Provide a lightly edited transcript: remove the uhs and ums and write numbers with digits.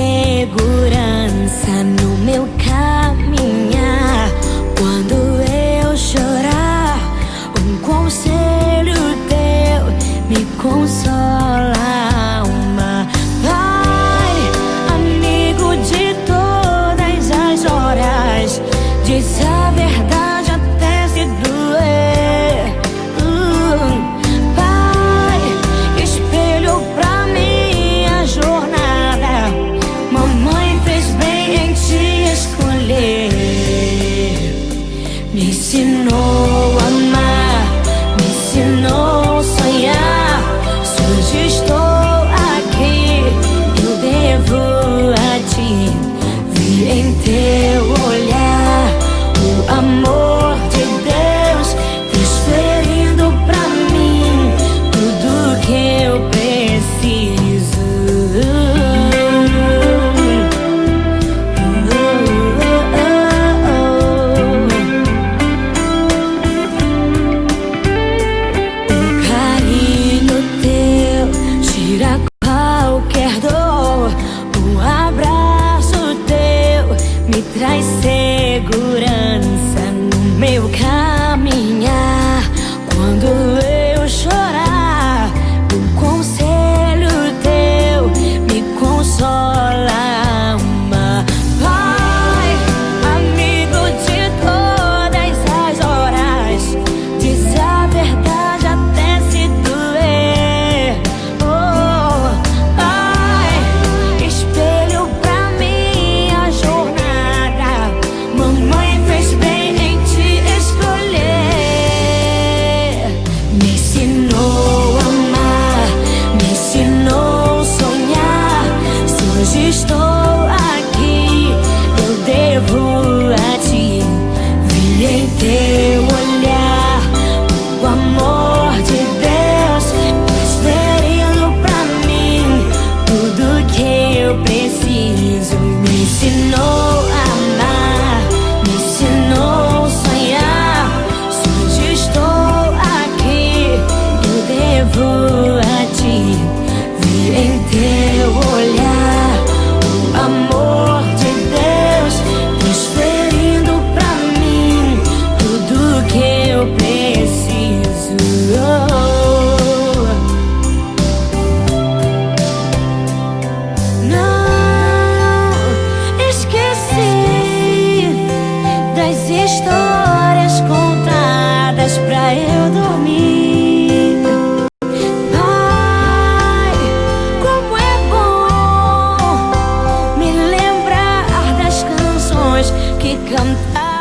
segurança no meu caminhar. Quando eu chorar, um conselho teu me consola a alma. Pai, amigo de todas as horas, diz a verdade até se doer. Pai, espelho pra minha jornada. Mamãe fez bem em te escolher. Me ensinou a amar, me ensinou a sonhar. Se hoje estou aqui, eu devo a ti. Vi em teu olhar o amor de Deus, transferindo pra mim tudo que eu preciso. Um carinho teu tira qualquer dor. Um abraço teu me traz segurança no meu caminhar. Quando eu chorar, um conselho teu me consola a alma. Pai, amigo de todas as horas, diz a verdade até se doer. Oh, Pai, espelho pra minha jornada. Mamãe fez bem em te escolher. Me ensinou a amar, me ensinou a sonhar. Se hoje estou aqui, eu devo a ti. Vi em teu olhar o amor de Deus, transferindo pra mim tudo que eu preciso. Me ensinou a amar, me ensinou a sonhar. Se hoje estou aqui, eu devo a ti. Vi em teu olhar o amor de Deus, transferindo pra mim tudo que eu preciso. Não esqueci das histórias contadas pra eu dormir. Pai, como é bom me lembrar das canções que cantava